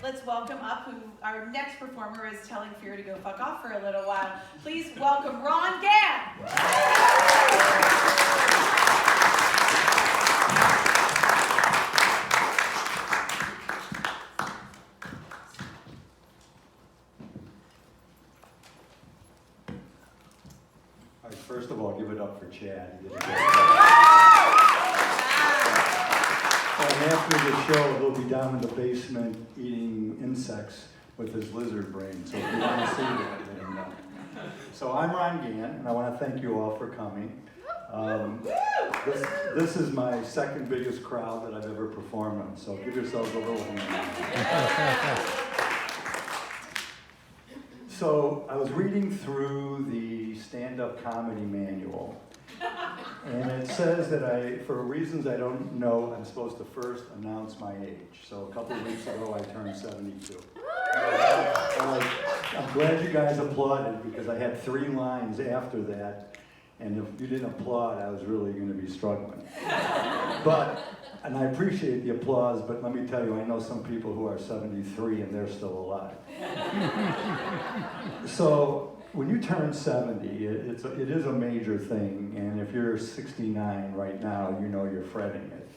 let's welcome up who our next performer is telling Fear to go fuck off for a little while. Please welcome Ron Gann. First of all, give it up for Chad. He did a great job. And after the show, he'll be down in the basement eating insects with his lizard brain. So if you want to see that, let him know. So I'm Ron Gann, and I want to thank you all for coming. This is my second biggest crowd that I've ever performed on, so give yourselves a little hand. So I was reading through the stand-up comedy manual, and it says that for reasons I don't know, I'm supposed to first announce my age. So a couple of weeks ago, I turned 72. I'm glad you guys applauded, because I had 3 lines after that, and if you didn't applaud, I was really going to be struggling. And I appreciate the applause, but let me tell you, I know some people who are 73 and they're still alive. So when you turn 70, it is a major thing, and if you're 69 right now, you know you're fretting it.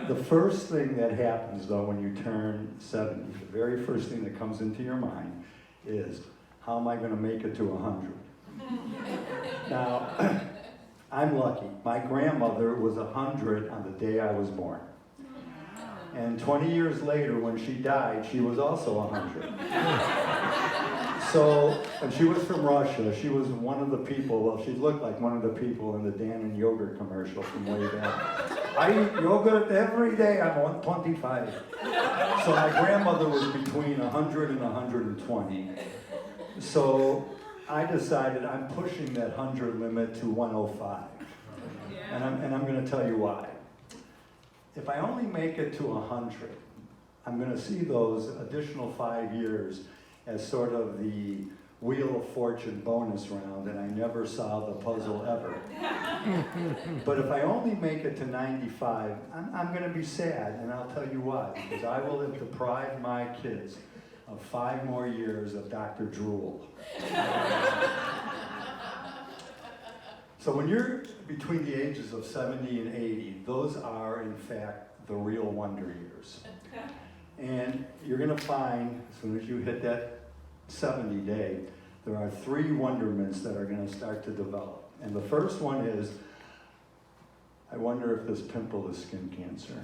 The first thing that happens, though, when you turn 70, the very first thing that comes into your mind is, how am I going to make it to 100? Now, I'm lucky. My grandmother was 100 on the day I was born. And 20 years later, when she died, she was also 100. So, and she was from Russia. She was one of the people, well, she looked like one of the people in the Dan and Yogurt commercial from way back. I eat yogurt every day, I'm 125. So my grandmother was between 100 and 120. So I decided I'm pushing that 100 limit to 105. And I'm going to tell you why. If I only make it to 100, I'm going to see those additional 5 years as sort of the Wheel of Fortune bonus round, and I never solved the puzzle ever. But if I only make it to 95, I'm going to be sad, and I'll tell you why. Because I will have deprived my kids of 5 more years of Dr. Drool. So when you're between the ages of 70 and 80, those are, in fact, the real wonder years. And you're going to find, as soon as you hit that 70 day, there are 3 wonderments that are going to start to develop. And the first one is, I wonder if this pimple is skin cancer.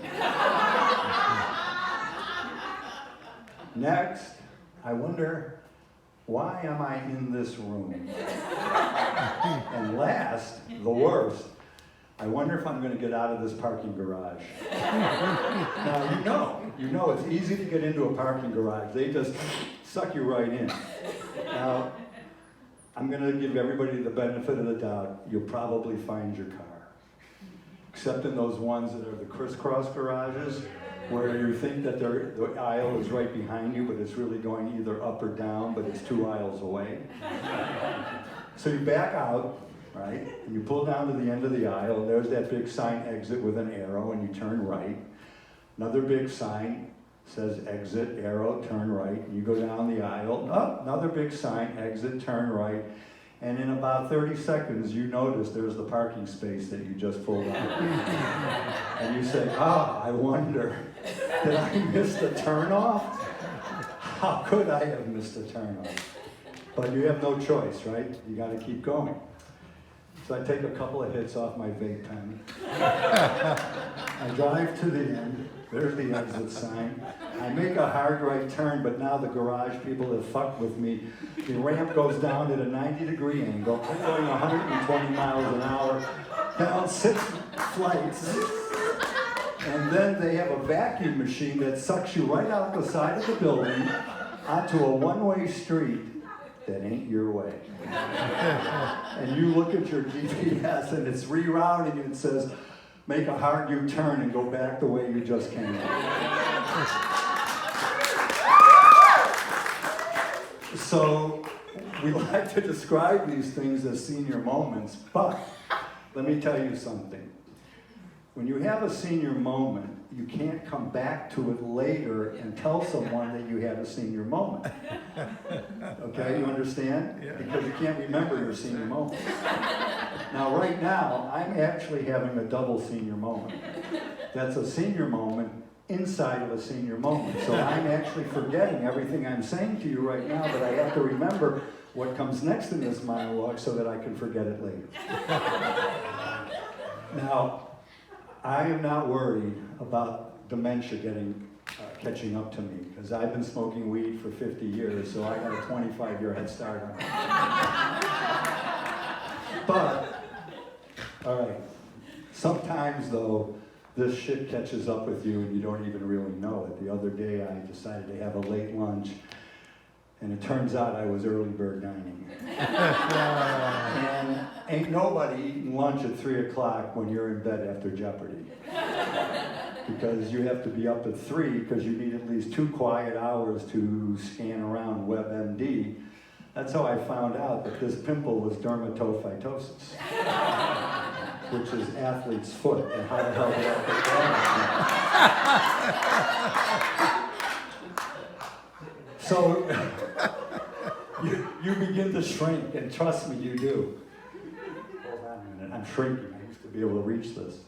Next, I wonder, why am I in this room? And last, the worst, I wonder if I'm going to get out of this parking garage. Now, you know it's easy to get into a parking garage. They just suck you right in. Now, I'm going to give everybody the benefit of the doubt. You'll probably find your car. Except in those ones that are the crisscross garages, where you think that the aisle is right behind you, but it's really going either up or down, but it's 2 aisles away. So you back out, right? And you pull down to the end of the aisle, and there's that big sign, exit, with an arrow, and you turn right. Another big sign says exit, arrow, turn right. And you go down the aisle, another big sign, exit, turn right. And in about 30 seconds, you notice there's the parking space that you just pulled out. And you say, I wonder, did I miss the turnoff? How could I have missed the turnoff? But you have no choice, right? You got to keep going. So I take a couple of hits off my vape pen. I drive to the end. There's the exit sign. I make a hard right turn, but now the garage people have fucked with me. The ramp goes down at a 90-degree angle. I'm going 120 miles an hour down 6 flights. And then they have a vacuum machine that sucks you right out the side of the building onto a one-way street that ain't your way. And you look at your GPS and it's rerouting and it says, make a hard U-turn and go back the way you just came. So we like to describe these things as senior moments, but let me tell you something. when you have a senior moment, you can't come back to it later and tell someone that you had a senior moment. Okay, you understand? Yeah. Because you can't remember your senior moment. Now, right now, I'm actually having a double senior moment. That's a senior moment inside of a senior moment. So I'm actually forgetting everything I'm saying to you right now, but I have to remember what comes next in this monologue so that I can forget it later. Now, I am not worried about dementia catching up to me, because I've been smoking weed for 50 years, so I got a 25-year head start on it. But, all right, sometimes though, this shit catches up with you and you don't even really know it. The other day I decided to have a late lunch, and it turns out I was early bird dining. And ain't nobody eating lunch at 3 o'clock when you're in bed after Jeopardy. Because you have to be up at 3 because you need at least 2 quiet hours to scan around WebMD. That's how I found out that this pimple was dermatophytosis, which is athlete's foot, and how the hell did I get that? So you begin to shrink, and trust me, you do. Hold on a minute, I'm shrinking. I used to be able to reach this.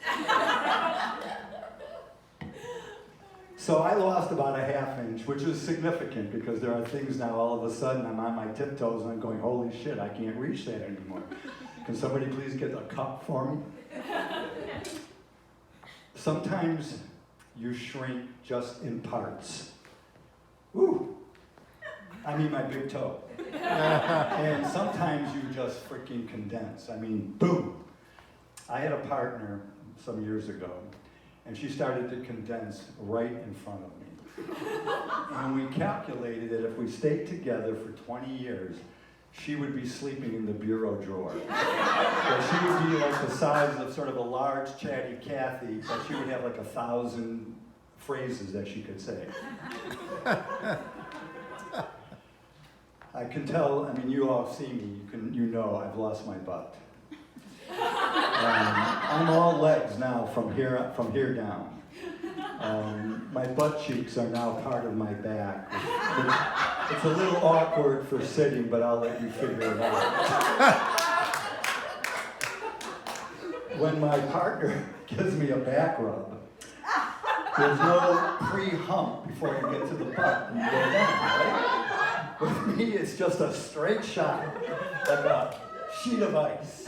So I lost about a ½ inch, which is significant because there are things now all of a sudden I'm on my tiptoes and I'm going, holy shit, I can't reach that anymore. Can somebody please get a cup for me? Sometimes you shrink just in parts. Ooh, I mean my big toe. And sometimes you just freaking condense. I mean, boom. I had a partner some years ago, and she started to condense right in front of me. And we calculated that if we stayed together for 20 years, she would be sleeping in the bureau drawer. So she would be like the size of sort of a large chatty Cathy, but she would have like 1,000 phrases that she could say. I can tell, I mean, you all see me, you know I've lost my butt. I'm all legs now from here down. My butt cheeks are now part of my back. It's a little awkward for sitting, but I'll let you figure it out. When my partner gives me a back rub, there's no pre-hump before you get to the butt and you go down, right? With me, it's just a straight shot, like a sheet of ice.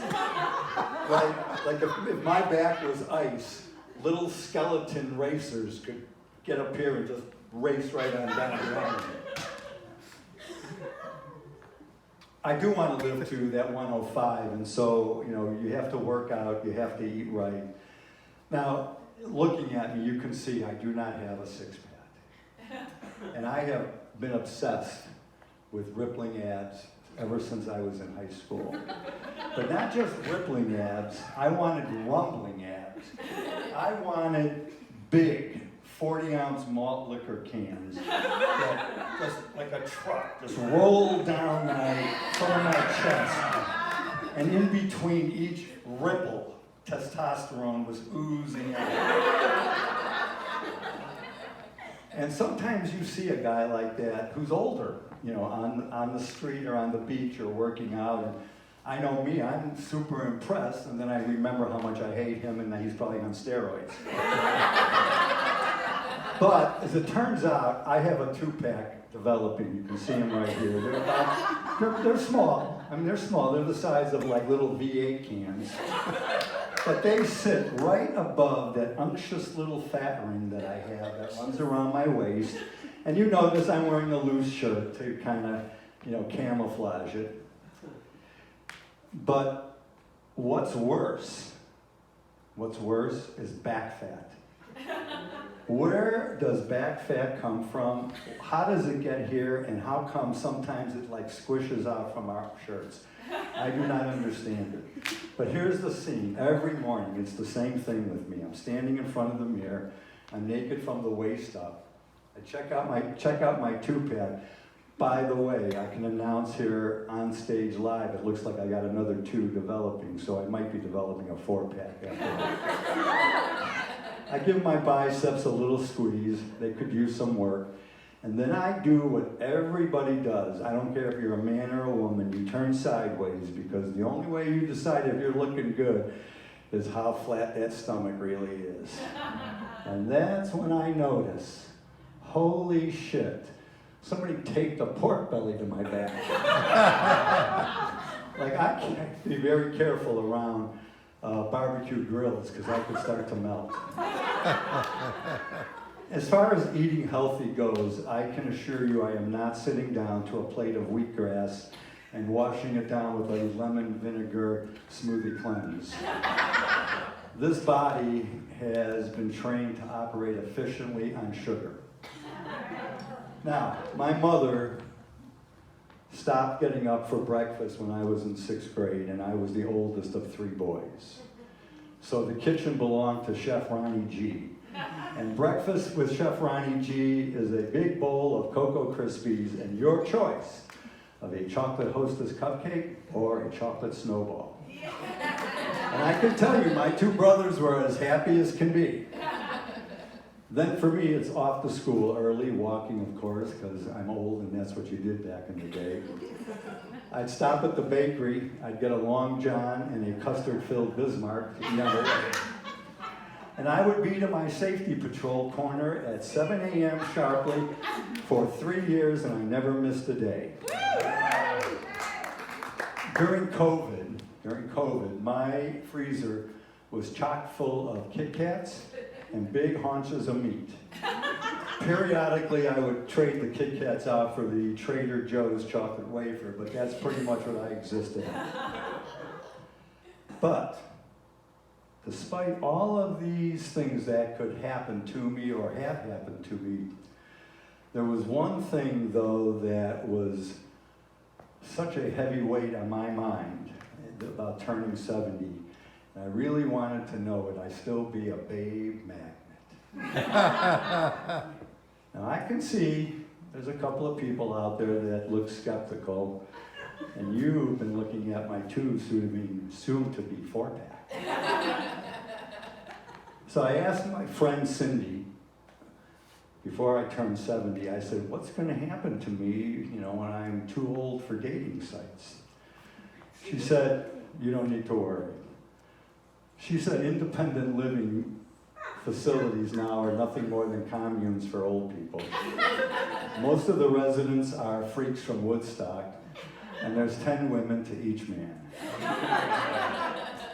Like if my back was ice, little skeleton racers could get up here and just race right on down around me. I do want to live to that 105, and so, you know, you have to work out, you have to eat right. Now, looking at me, you can see I do not have a six-pack. And I have been obsessed with rippling abs ever since I was in high school. But not just rippling abs, I wanted rumbling abs. I wanted big 40-ounce malt liquor cans that just like a truck, just rolled down from my chest. And in between each ripple, testosterone was oozing out. And sometimes you see a guy like that who's older, you know, on the street or on the beach or working out, and I know me, I'm super impressed, and then I remember how much I hate him and that he's probably on steroids. But as it turns out, I have a 2-pack developing. You can see them right here. They're small. I mean, they're small. They're the size of like little V8 cans. But they sit right above that unctuous little fat ring that I have that runs around my waist. And you notice I'm wearing a loose shirt to kind of, you know, camouflage it. But what's worse is back fat. Where does back fat come from? How does it get here? And how come sometimes it like squishes out from our shirts? I do not understand it. But here's the scene. Every morning, it's the same thing with me. I'm standing in front of the mirror. I'm naked from the waist up. I check out my 2-pack. By the way, I can announce here on stage live, it looks like I got another 2 developing, so I might be developing a 4-pack after that. I give my biceps a little squeeze. They could use some work. And then I do what everybody does. I don't care if you're a man or a woman. You turn sideways because the only way you decide if you're looking good is how flat that stomach really is. And that's when I notice, holy shit, somebody taped a pork belly to my back. Like, I can't be very careful around barbecue grills because I could start to melt. As far as eating healthy goes, I can assure you I am not sitting down to a plate of wheatgrass and washing it down with a lemon vinegar smoothie cleanse. This body has been trained to operate efficiently on sugar. Now, my mother stopped getting up for breakfast when I was in 6th grade, and I was the oldest of 3 boys. So the kitchen belonged to Chef Ronnie G. And breakfast with Chef Ronnie G is a big bowl of Cocoa Krispies and your choice of a chocolate Hostess cupcake or a chocolate snowball. And I can tell you, my 2 brothers were as happy as can be. Then for me, it's off to school early, walking of course, because I'm old and that's what you did back in the day. I'd stop at the bakery, I'd get a Long John and a custard-filled Bismarck, never. And I would be to my safety patrol corner at 7 a.m. sharply for 3 years, and I never missed a day. During COVID, my freezer was chock full of Kit Kats and big haunches of meat. Periodically, I would trade the Kit Kats out for the Trader Joe's chocolate wafer, but that's pretty much what I existed on. But despite all of these things that could happen to me or have happened to me, there was one thing, though, that was such a heavy weight on my mind about turning 70. And I really wanted to know, would I still be a babe magnet? Now, I can see there's a couple of people out there that look skeptical, and you've been looking at my 2 soon-to-be 4-pack. So I asked my friend Cindy, before I turned 70, I said, what's going to happen to me, when I'm too old for dating sites? She said, you don't need to worry. She said, independent living facilities now are nothing more than communes for old people. Most of the residents are freaks from Woodstock, and there's 10 women to each man.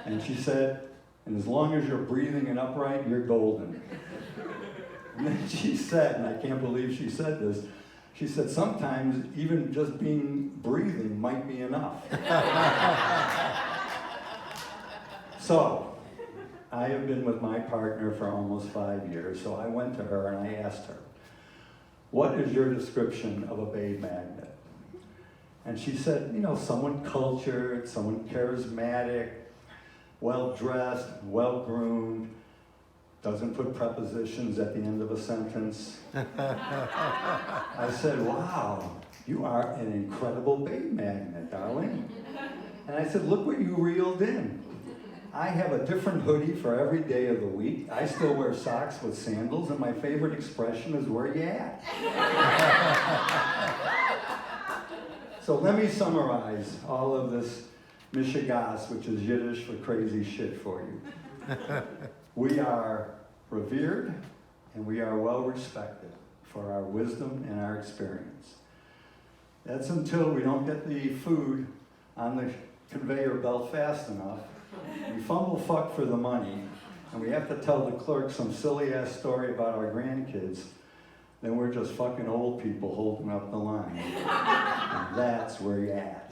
And she said, and as long as you're breathing and upright, you're golden. And then she said, and I can't believe she said this, she said, sometimes even just breathing might be enough. So, I have been with my partner for almost 5 years, so I went to her and I asked her, what is your description of a babe magnet? And she said, someone cultured, someone charismatic, well-dressed, well-groomed, doesn't put prepositions at the end of a sentence. I said, wow, you are an incredible babe magnet, darling. And I said, look what you reeled in. I have a different hoodie for every day of the week. I still wear socks with sandals, and my favorite expression is, where you at? So let me summarize all of this mishigas, which is Yiddish for crazy shit, for you. We are revered and we are well respected for our wisdom and our experience. That's until we don't get the food on the conveyor belt fast enough. We fumble fuck for the money, and we have to tell the clerk some silly ass story about our grandkids. Then we're just fucking old people holding up the line. And that's where you're at.